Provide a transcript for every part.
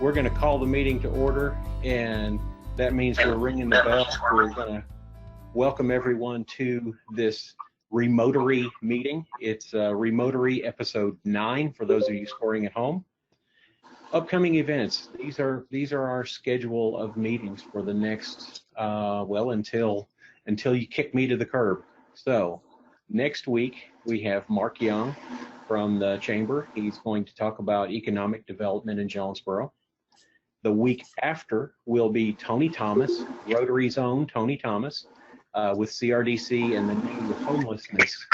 we're going to call the meeting to order, and that means we're ringing the bell. We're going to welcome everyone to this Remotary meeting. It's Remotary episode 9 for those of you scoring at home. Upcoming events. These are our schedule of meetings for the next well, until you kick me to the curb. So next week we have Mark Young from the Chamber. He's going to talk about economic development in Jonesboro. The week after will be Tony Thomas, Rotary's own Tony Thomas, with CRDC and the new homelessness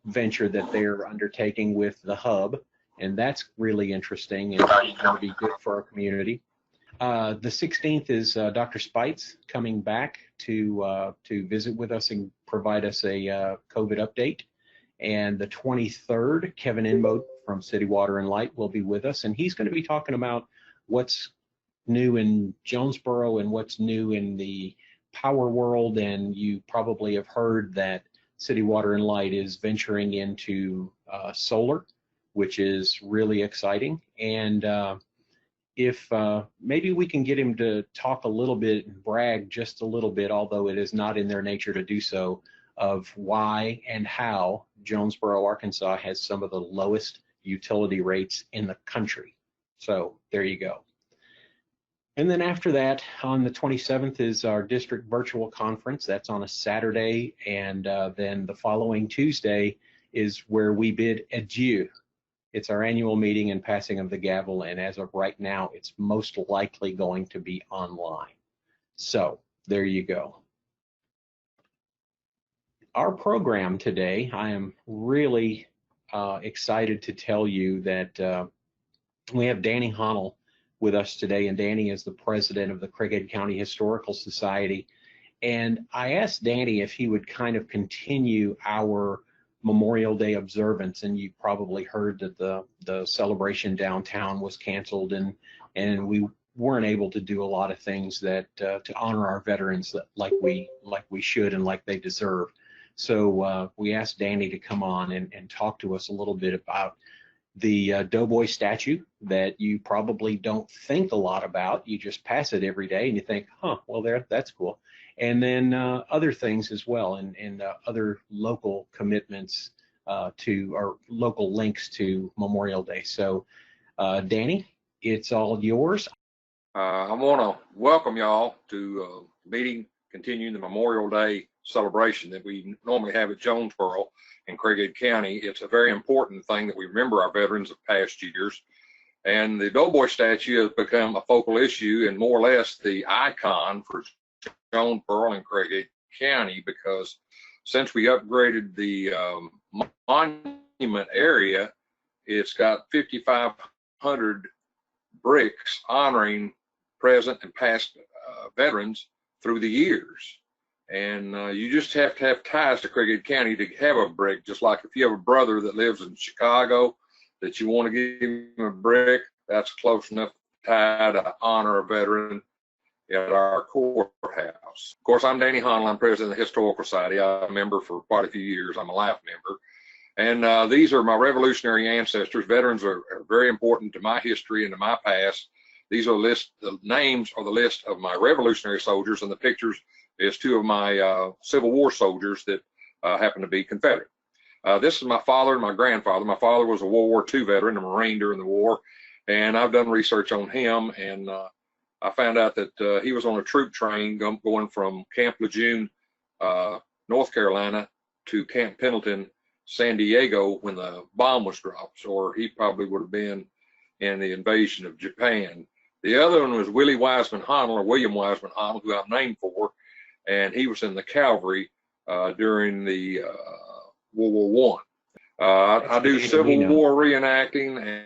venture that they're undertaking with the Hub. And that's really interesting and going to be good for our community. The 16th is Dr. Spites coming back to visit with us and provide us a COVID update. And the 23rd, Kevin Inmote from City Water and Light will be with us, and he's going to be talking about what's new in Jonesboro and what's new in the power world. And you probably have heard that City Water and Light is venturing into solar, which is really exciting. And if maybe we can get him to talk a little bit and brag just a little bit, although it is not in their nature to do so, of why and how Jonesboro, Arkansas has some of the lowest utility rates in the country. So there you go. And then after that, on the 27th is our district virtual conference. That's on a Saturday. And then the following Tuesday is where we bid adieu. It's our annual meeting and passing of the gavel. And as of right now, it's most likely going to be online. So there you go. Our program today, I am really excited to tell you that we have Danny Honnoll with us today, and Danny is the president of the Craighead County Historical Society. And I asked Danny if he would kind of continue our Memorial Day observance, and you probably heard that the celebration downtown was canceled, and we weren't able to do a lot of things that to honor our veterans like we should and like they deserve. So we asked Danny to come on and talk to us a little bit about the Doughboy statue that you probably don't think a lot about. You just pass it every day and you think, well, that's cool. And then other things as well, and other local commitments to, or local links to Memorial Day. So Danny, it's all yours. I want to welcome y'all to meeting continuing the Memorial Day celebration that we normally have at Jonesboro in Craighead County. It's a very important thing that we remember our veterans of past years. And the Doughboy statue has become a focal issue and more or less the icon for Jonesboro and Craighead County, because since we upgraded the monument area, it's got 5,500 bricks honoring present and past veterans through the years. And you just have to have ties to Craighead County to have a brick. Just like if you have a brother that lives in Chicago that you want to give him a brick, that's close enough tie to honor a veteran at our courthouse. Of course, I'm Danny Honnoll. I'm president of the Historical Society. I'm a member for quite a few years. I'm a life member. And these are my revolutionary ancestors. Veterans are very important to my history and to my past. These are the names are the list of my revolutionary soldiers, and the pictures is 2 of my Civil War soldiers that happen to be Confederate. This is my father and my grandfather. My father was a World War II veteran, a Marine during the war, and I've done research on him, and I found out that he was on a troop train going from Camp Lejeune, North Carolina, to Camp Pendleton, San Diego, when the bomb was dropped, or he probably would have been in the invasion of Japan. The other one was Willie Wiseman Honnoll, or William Wiseman Honnoll, who I'm named for, and he was in the cavalry during the World War I. I do Civil War reenacting,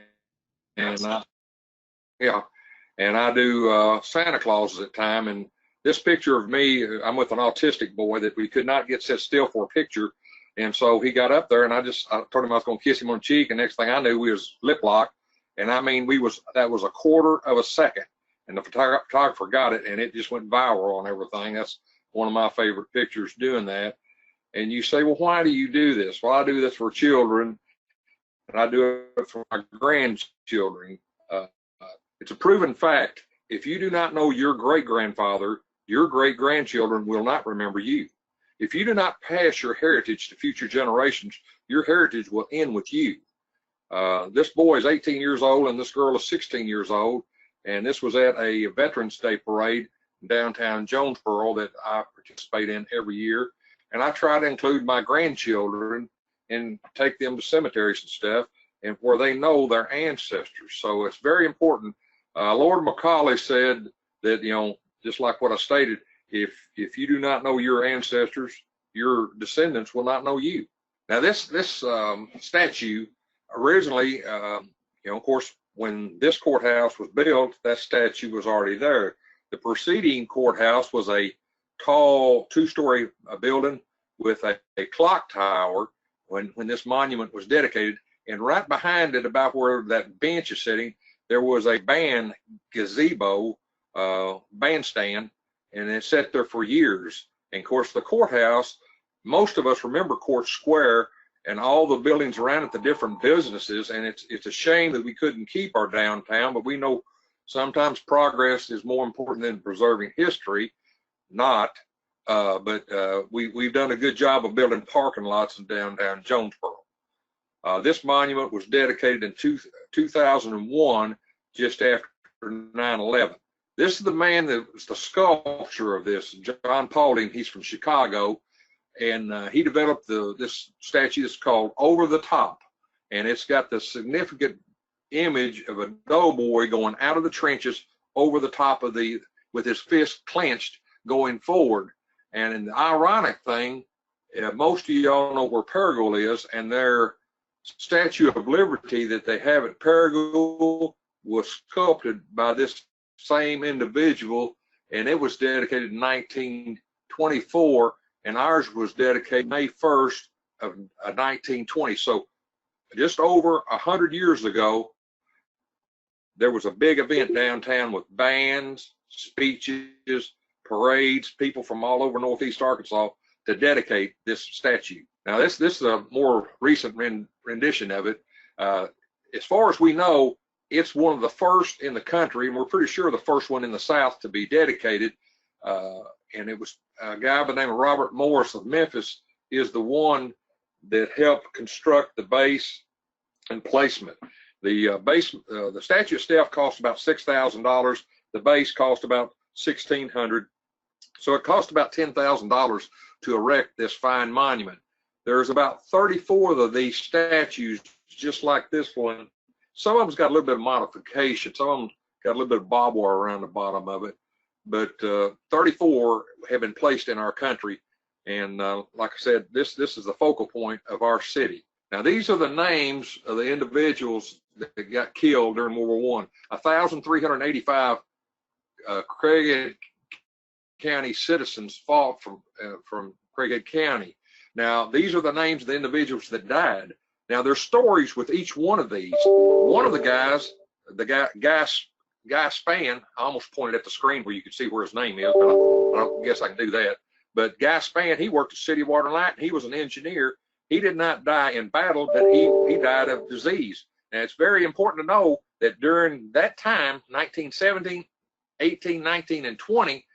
and I do Santa Clauses at time. And this picture of me, I'm with an autistic boy that we could not get set still for a picture, and so he got up there, and I told him I was going to kiss him on the cheek, and next thing I knew, we was lip locked. And I mean, that was a quarter of a second, and the photographer got it, and it just went viral on everything. That's one of my favorite pictures doing that. And you say, well, why do you do this? Well, I do this for children, and I do it for my grandchildren. It's a proven fact. If you do not know your great-grandfather, your great-grandchildren will not remember you. If you do not pass your heritage to future generations, your heritage will end with you. This boy is 18 years old and this girl is 16 years old. And this was at a Veterans Day parade in downtown Jonesboro that I participate in every year. And I try to include my grandchildren and take them to cemeteries and stuff, and where they know their ancestors. So it's very important. Lord Macaulay said that, you know, just like what I stated, if you do not know your ancestors, your descendants will not know you. Now this statue originally, you know, of course, when this courthouse was built, that statue was already there. The preceding courthouse was a tall 2-story building with a clock tower when this monument was dedicated. And right behind it, about where that bench is sitting, there was a band gazebo, bandstand, and it sat there for years. And of course, the courthouse, most of us remember Court Square and all the buildings around it, the different businesses, and it's a shame that we couldn't keep our downtown, but we know sometimes progress is more important than preserving history. Not, but we've done a good job of building parking lots in downtown Jonesboro. This monument was dedicated in 2001, just after 9/11. This is the man that was the sculptor of this, John Paulding. He's from Chicago, and he developed this statue that's called Over the Top, and it's got the significant image of a doughboy going out of the trenches over the top of with his fist clenched going forward. And the ironic thing, most of y'all know where Paragould is, and their Statue of Liberty that they have at Paragould was sculpted by this same individual, and it was dedicated in 1924, and ours was dedicated May 1st of 1920. So just over 100 years ago, there was a big event downtown with bands, speeches, parades, people from all over Northeast Arkansas to dedicate this statue. Now this is a more recent rendition of it. As far as we know, it's one of the first in the country, and we're pretty sure the first one in the South to be dedicated. And it was a guy by the name of Robert Morris of Memphis is the one that helped construct the base and placement. The the statue itself cost about $6,000. The base cost about $1,600. So it cost about $10,000 to erect this fine monument. There's about 34 of these statues, just like this one. Some of them's got a little bit of modification. Some of them got a little bit of barbed wire around the bottom of it. But 34 have been placed in our country. And like I said, this is the focal point of our city. Now, these are the names of the individuals that got killed during World War I. 1,385 Craighead County citizens fought from Craighead County. Now, these are the names of the individuals that died. Now, there's stories with each one of these. One of the guys, Guy Spann, I almost pointed at the screen where you could see where his name is, but I don't guess I can do that. But Guy Spann, he worked at City Water and Light, and he was an engineer. He did not die in battle, but he died of disease. Now, it's very important to know that during that time, 1917, 18, 19, and 20,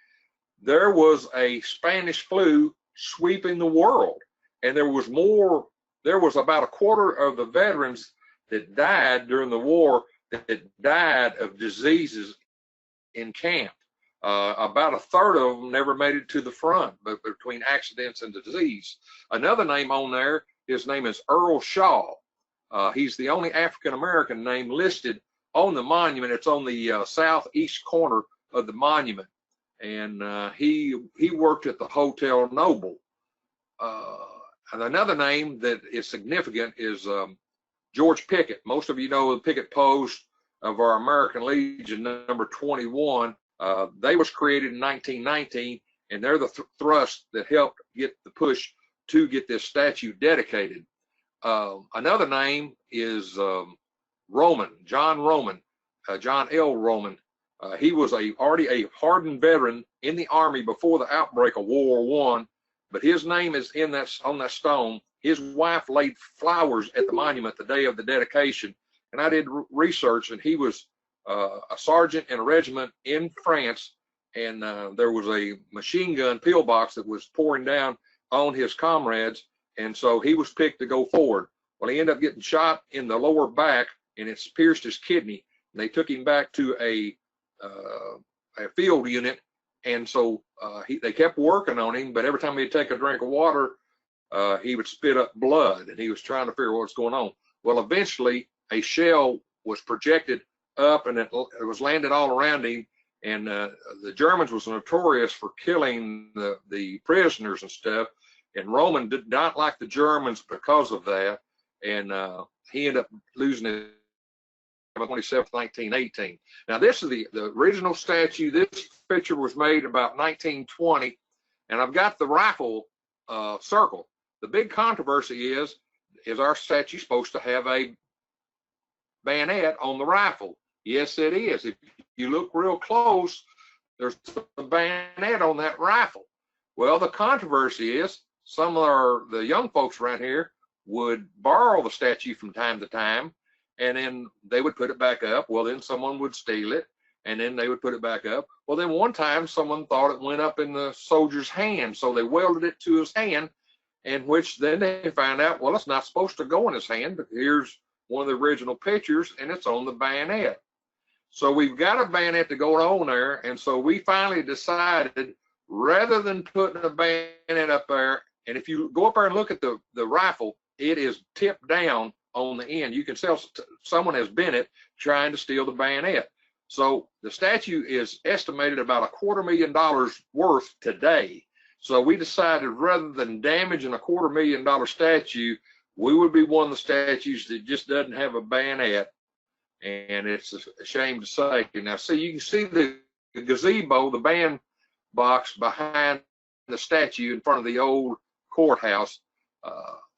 there was a Spanish flu sweeping the world. And there was about a quarter of the veterans that died during the war that died of diseases in camp. About a third of them never made it to the front, but between accidents and the disease. Another name on there, his name is Earl Shaw. He's the only African-American name listed on the monument. It's on the southeast corner of the monument. And he worked at the Hotel Noble. And another name that is significant is George Pickett. Most of you know the Pickett Post of our American Legion, number 21. They was created in 1919, and they're the thrust that helped get the push to get this statue dedicated. Another name is Roman, John Roman, John L. Roman. He was already a hardened veteran in the Army before the outbreak of World War I, but his name is on that stone. His wife laid flowers at the monument the day of the dedication, and I did research, and he was a sergeant in a regiment in France, and there was a machine gun pillbox that was pouring down on his comrades, and so he was picked to go forward. Well, he ended up getting shot in the lower back, and it's pierced his kidney. And they took him back to a field unit, and so they kept working on him, but every time he'd take a drink of water, he would spit up blood, and he was trying to figure out what's going on. Well, eventually a shell was projected up, and it was landed all around him, and the Germans was notorious for killing the prisoners and stuff, and Roman did not like the Germans because of that, and he ended up losing his 27th, 1918. Now, this is the original statue. This picture was made about 1920, and I've got the rifle circle. The big controversy is our statue supposed to have a bayonet on the rifle? Yes, it is. If you look real close, there's a bayonet on that rifle. Well, the controversy is some of the young folks around here would borrow the statue from time to time, and then they would put it back up. Well, then someone would steal it, and then they would put it back up. Well, then one time someone thought it went up in the soldier's hand, so they welded it to his hand, in which then they found out, well, it's not supposed to go in his hand, but here's one of the original pictures, and it's on the bayonet. So we've got a bayonet to go on there, and so we finally decided, rather than putting a bayonet up there, and if you go up there and look at the rifle, it is tipped down on the end. You can tell someone has been it trying to steal the bayonet. So the statue is estimated about $250,000 worth today. So we decided, rather than damaging a $250,000 statue, we would be one of the statues that just doesn't have a bayonet. And it's a shame to say. Now, see, you can see the gazebo, the band box behind the statue in front of the old courthouse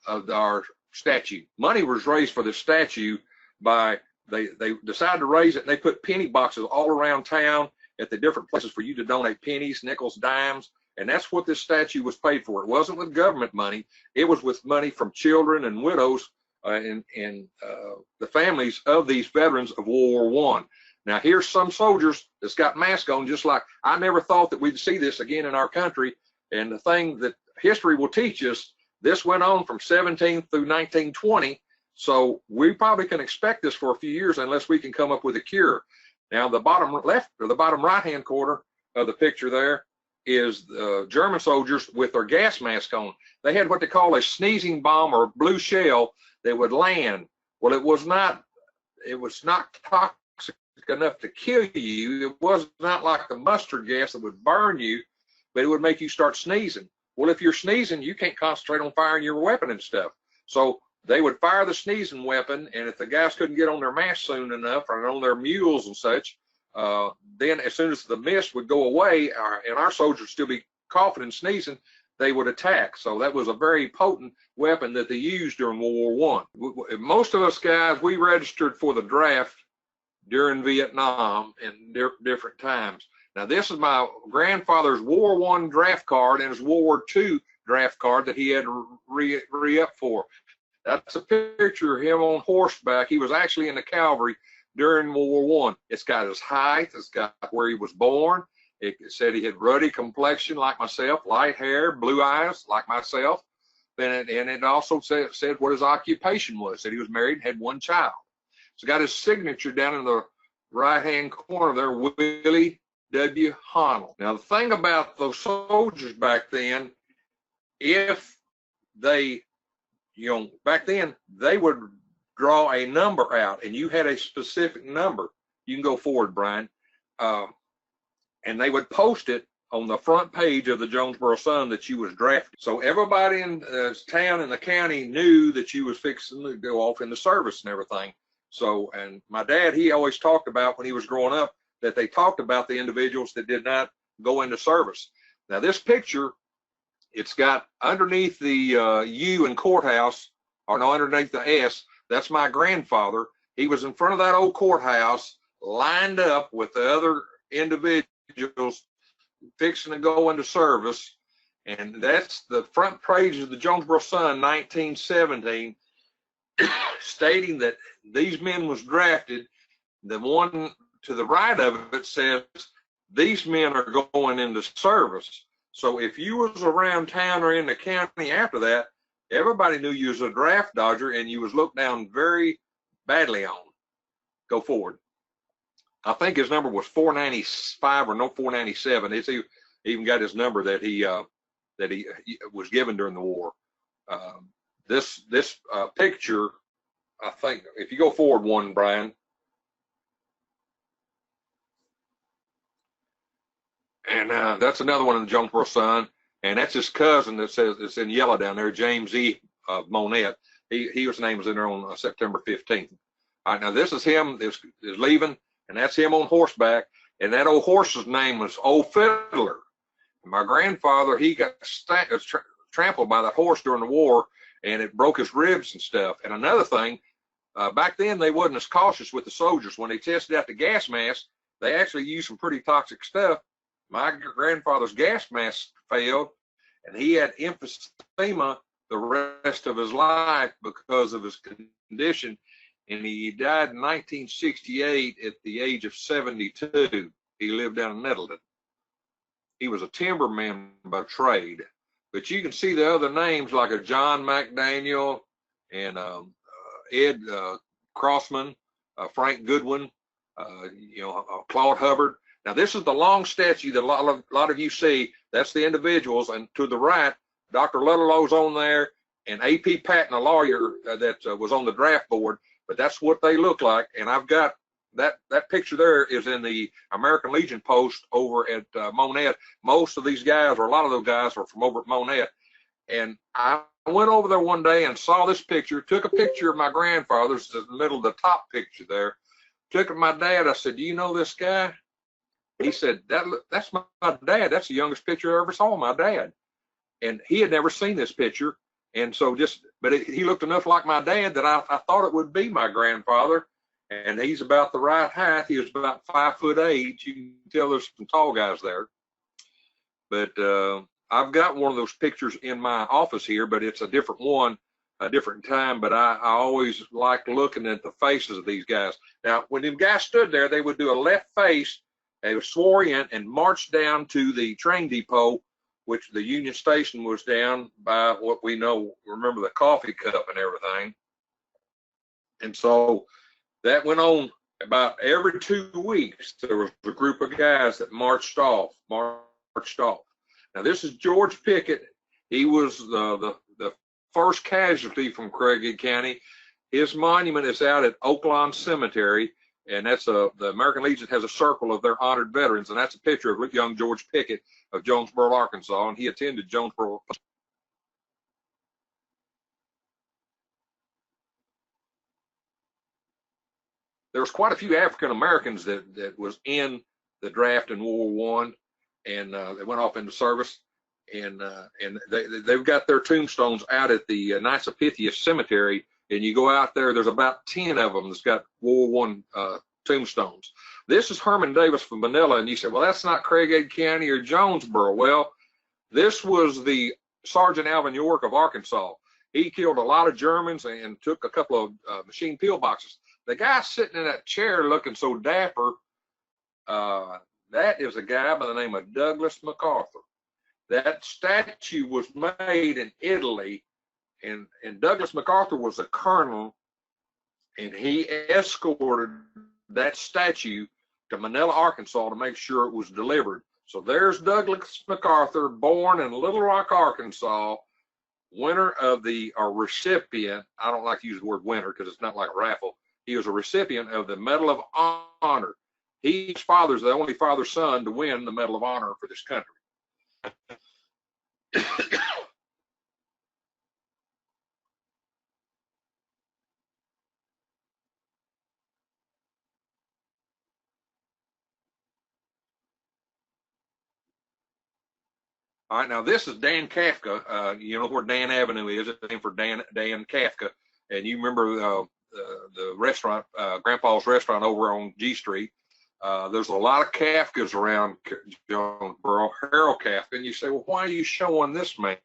of our statue. Money was raised for the statue by, they decided to raise it, and they put penny boxes all around town at the different places for you to donate pennies, nickels, dimes, and that's what this statue was paid for. It wasn't with government money. It was with money from children and widows and the families of these veterans of World War I. Now, here's some soldiers that's got masks on, just like I never thought that we'd see this again in our country. And the thing that history will teach us, this went on from 17 through 1920. So we probably can expect this for a few years unless we can come up with a cure. Now, the bottom left or the bottom right-hand corner of the picture there is the German soldiers with their gas mask on. They had what they call a sneezing bomb or blue shell that would land. Well, it was not toxic enough to kill you. It was not like the mustard gas that would burn you, but it would make you start sneezing. Well, if you're sneezing, you can't concentrate on firing your weapon and stuff. So they would fire the sneezing weapon, and if the guys couldn't get on their mask soon enough or on their mules and such, then as soon as the mist would go away and our soldiers would still be coughing and sneezing, they would attack. So that was a very potent weapon that they used during World War I. Most of us guys, we registered for the draft during Vietnam and different times. Now, this is my grandfather's World War I draft card and his World War II draft card that he had to re-up for. That's a picture of him on horseback. He was actually in the cavalry during World War I. It's got his height. It's got where he was born. It said he had ruddy complexion like myself, light hair, blue eyes like myself. And it also said what his occupation was, that he was married and had one child. So got his signature down in the right-hand corner there, Willie W. Honnoll. Now, the thing about those soldiers back then, if they, back then, they would draw a number out, and you had a specific number. You can go forward, Brian. And they would post it on the front page of the Jonesboro Sun that you was drafted. So everybody in the town and the county knew that you was fixing to go off in the service and everything. So, and my dad, he always talked about when he was growing up that they talked about the individuals that did not go into service. Now, this picture, it's got underneath the U in courthouse, or no, underneath the S, that's my grandfather. He was in front of that old courthouse, lined up with the other individuals fixing to go into service, and that's the front page of the Jonesboro Sun, 1917, stating that these men was drafted. The one to the right of it says, these men are going into service. So if you was around town or in the county after that, everybody knew you was a draft dodger and you was looked down very badly on. Go forward. I think his number was 495 or no 497. It's even got his number that he was given during the war. This picture, I think, if you go forward one, Brian. And that's another one in the Jonesboro Sun, and that's his cousin that says it's in yellow down there, James E. Monette. His name was in there on September 15th. All right, now this is him is leaving, and that's him on horseback, and that old horse's name was Old Fiddler. And my grandfather, he got trampled by that horse during the war, and it broke his ribs and stuff. And another thing, back then they wasn't as cautious with the soldiers. When they tested out the gas mask, they actually used some pretty toxic stuff. My grandfather's gas mask failed, and he had emphysema the rest of his life because of his condition, and he died in 1968 at the age of 72. He lived down in Nettleton. He was a timberman by trade, but you can see the other names like a John McDaniel and Ed Crossman, Frank Goodwin, Claude Hubbard. Now, this is the long statue that a lot of you see. That's the individuals. And to the right, Dr. Ludlow's on there, and A.P. Patton, a lawyer that was on the draft board. But that's what they look like. And I've got that picture there is in the American Legion post over at Monette. Most of these guys, or a lot of those guys, are from over at Monette. And I went over there one day and saw this picture, took a picture of my grandfather's in the middle of the top picture there. Took it to my dad. I said, do you know this guy? He said, that's my dad. That's the youngest picture I ever saw of my dad. And he had never seen this picture. And so he looked enough like my dad that I thought it would be my grandfather. And he's about the right height. He was about 5'8". You can tell there's some tall guys there. But I've got one of those pictures in my office here, but it's a different one, a different time. But I always like looking at the faces of these guys. Now, when them guys stood there, they would do a left face. They were swore in and marched down to the train depot, which the Union Station was down by what we know, remember the coffee cup and everything. And so that went on about every 2 weeks. There was a group of guys that marched off. Now, this is George Pickett. He was the first casualty from Craighead County. His monument is out at Oaklawn Cemetery. And that's the American Legion has a circle of their honored veterans, and that's a picture of young George Pickett of Jonesboro, Arkansas, and he attended Jonesboro. There was quite a few African Americans that was in the draft in World War I, and they went off into service, and they've got their tombstones out at the Knights of Pythias Cemetery. And you go out there, there's about 10 of them that's got World War I tombstones. This is Herman Davis from Manila, and you say, well, that's not Craighead County or Jonesboro. Well, this was the Sergeant Alvin York of Arkansas. He killed a lot of Germans and took a couple of machine pillboxes. The guy sitting in that chair looking so dapper, that is a guy by the name of Douglas MacArthur. That statue was made in Italy. And Douglas MacArthur was a colonel, and he escorted that statue to Manila, Arkansas to make sure it was delivered. So there's Douglas MacArthur, born in Little Rock, Arkansas, winner of or recipient, I don't like to use the word winner because it's not like a raffle. He was a recipient of the Medal of Honor. His father's the only father-son to win the Medal of Honor for this country. All right, now this is Dan Kafka. You know where Dan Avenue is. It's named for Dan Kafka. And you remember the restaurant, Grandpa's Restaurant over on G Street. There's a lot of Kafkas around Jonesboro, Harold Kafka. And you say, well, why are you showing this man?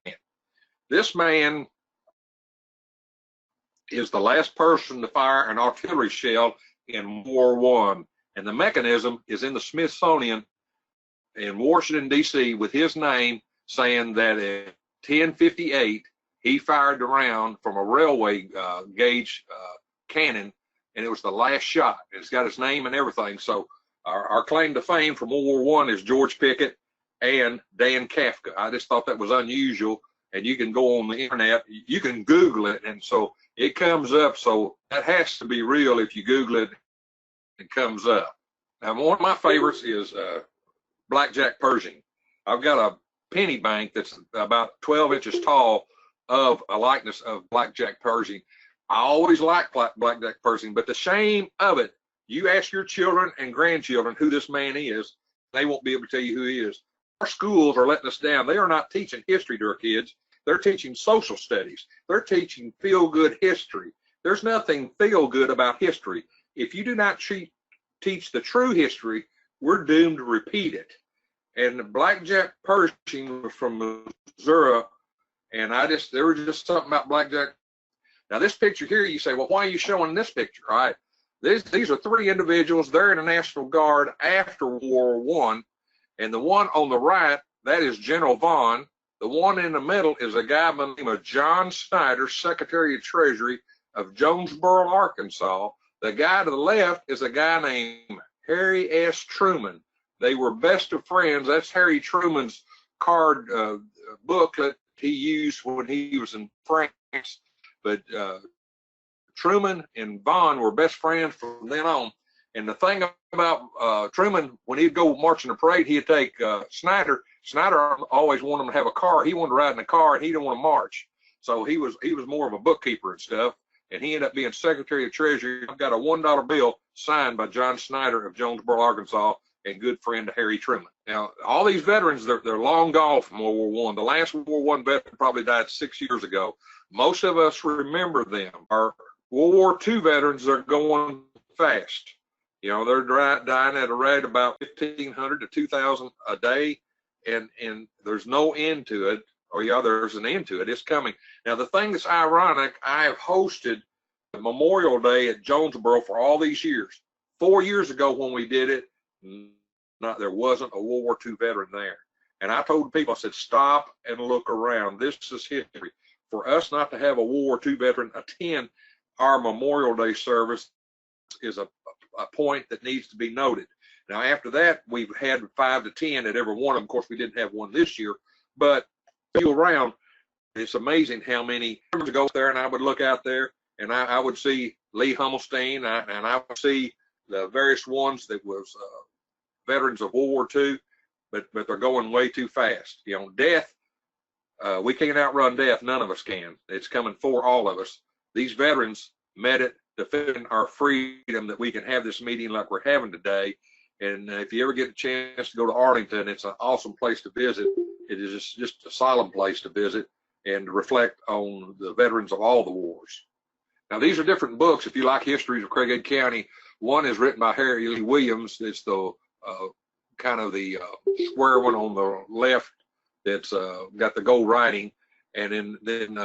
This man is the last person to fire an artillery shell in World War I. And the mechanism is in the Smithsonian in Washington, D.C. with his name, saying that at 10:58, he fired the round from a railway gauge cannon, and it was the last shot. It's got his name and everything. So our claim to fame from World War I is George Pickett and Dan Kafka. I just thought that was unusual, and you can go on the internet, you can Google it, and so it comes up. So that has to be real. If you Google it, it comes up. Now, one of my favorites is Blackjack Pershing. I've got a penny bank that's about 12 inches tall of a likeness of Blackjack Pershing. I always liked Blackjack Pershing, but the shame of it, you ask your children and grandchildren who this man is, they won't be able to tell you who he is. Our schools are letting us down. They are not teaching history to our kids. They're teaching social studies. They're teaching feel-good history. There's nothing feel-good about history. If you do not teach the true history, we're doomed to repeat it. And Blackjack Pershing was from Missouri, and there was just something about Blackjack. Now, this picture here, you say, well, why are you showing this picture? All right. These are three individuals. They're in the National Guard after World War I. And the one on the right, that is General Vaughn. The one in the middle is a guy by the name of John Snyder, Secretary of Treasury of Jonesboro, Arkansas. The guy to the left is a guy named Harry S. Truman. They were best of friends. That's Harry Truman's card booklet he used when he was in France. But Truman and Vaughn were best friends from then on. And the thing about Truman, when he'd go marching the parade, he'd take Snyder. Snyder always wanted him to have a car. He wanted to ride in a car, and he didn't want to march. So he was more of a bookkeeper and stuff. And he ended up being Secretary of Treasury. I've got a $1 bill signed by John Snyder of Jonesboro, Arkansas, and good friend to Harry Truman. Now, all these veterans, they're long gone from World War I. The last World War I veteran probably died 6 years ago. Most of us remember them. Our World War II veterans are going fast. You know, they're dying at a rate about 1,500 to 2,000 a day, and there's no end to it. Or yeah, there's an end to it. It's coming. Now, the thing that's ironic, I have hosted the Memorial Day at Jonesboro for all these years. 4 years ago when we did it, there wasn't a World War II veteran there. And I told people, I said, stop and look around. This is history. For us not to have a World War II veteran attend our Memorial Day service is a point that needs to be noted. Now, after that, we've had 5 to 10 at every one of them. Of course, we didn't have one this year, but you around, it's amazing how many years ago there, and I would look out there and I would see Lee Hummelstein, and I would see the various ones that was veterans of World War II, but they're going way too fast. You know, death, we can't outrun death. None of us can. It's coming for all of us. These veterans met it, defending our freedom, that we can have this meeting like we're having today. And if you ever get a chance to go to Arlington, it's an awesome place to visit. It is just a solemn place to visit and to reflect on the veterans of all the wars. Now, these are different books. If you like histories of Craighead County, one is written by Harry Lee Williams. It's the kind of the square one on the left that's got the gold writing, and then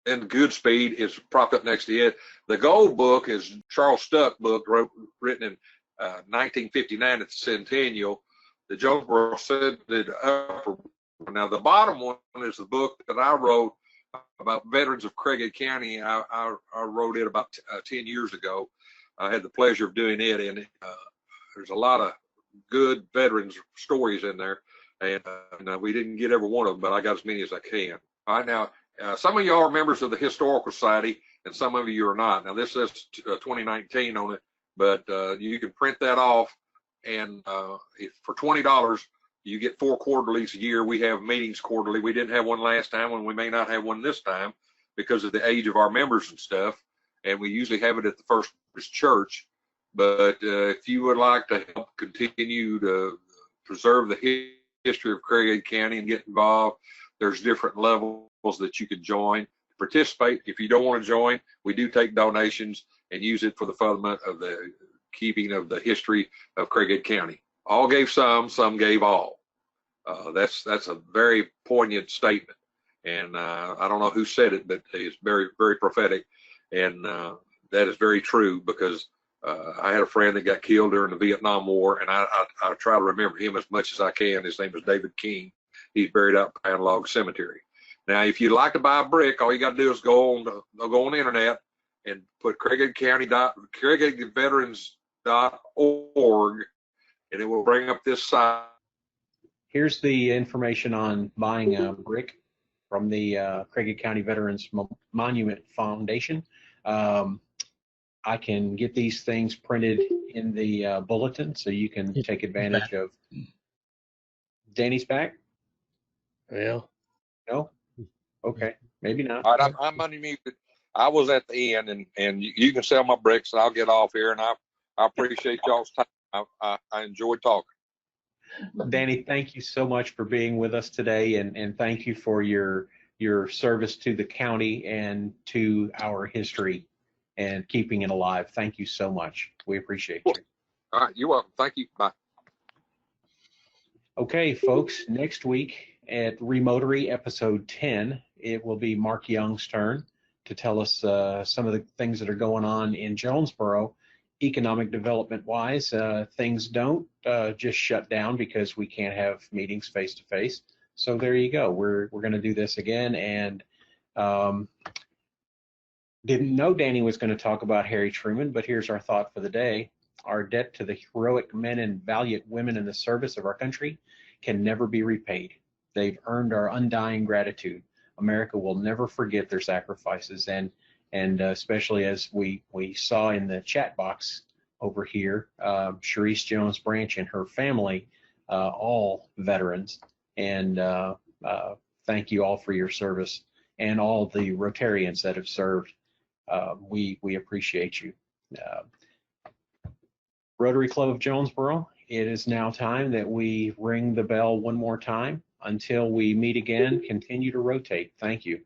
Goodspeed is propped up next to it. The gold book is Charles Stuck book, written in 1959 at the Centennial. The Jonesboro said the upper. Now, the bottom one is the book that I wrote about veterans of Craighead County. I wrote it about 10 years ago. I had the pleasure of doing it, and there's a lot of good veterans stories in there, and we didn't get every one of them, but I got as many as I can. All right, now, some of y'all are members of the Historical Society, and some of you are not. Now, this says 2019 on it, but you can print that off, and for $20, you get 4 quarterlies a year. We have meetings quarterly. We didn't have one last time, and we may not have one this time because of the age of our members and stuff, and we usually have it at the First Baptist Church. But if you would like to help continue to preserve the history of Craighead County and get involved, there's different levels that you can join, participate. If you don't want to join, we do take donations and use it for the furtherment of the keeping of the history of Craighead County. All gave some gave all. That's a very poignant statement, and I don't know who said it, but it's very, very prophetic, and that is very true, because I had a friend that got killed during the Vietnam War, and I try to remember him as much as I can. His name is David King. He's buried out in Pine Log Cemetery. Now, if you'd like to buy a brick, all you got to do is go on the internet and put CraigheadVeterans.org, and it will bring up this site. Here's the information on buying a brick from the Craighead County Veterans Monument Foundation. I can get these things printed in the bulletin, so you can take advantage of. Danny's back? Well, no? Okay, maybe not. All right, I'm unmuted. I was at the end, and you can sell my bricks, and I'll get off here. And I appreciate y'all's time. I enjoyed talking. Danny, thank you so much for being with us today, and thank you for your service to the county and to our history and keeping it alive. Thank you so much. We appreciate you. All right, you're welcome. Thank you. Bye. Okay, folks, next week at Remotary episode 10, it will be Mark Young's turn to tell us some of the things that are going on in Jonesboro, economic development wise. Things don't just shut down because we can't have meetings face to face. So there you go. We're going to do this again, and didn't know Danny was going to talk about Harry Truman, but here's our thought for the day. Our debt to the heroic men and valiant women in the service of our country can never be repaid. They've earned our undying gratitude. America will never forget their sacrifices, and especially as we saw in the chat box over here, Sharice Jones Branch and her family, all veterans, and thank you all for your service, and all the Rotarians that have served. We appreciate you. Rotary Club of Jonesboro, it is now time that we ring the bell one more time. Until we meet again, continue to rotate. Thank you.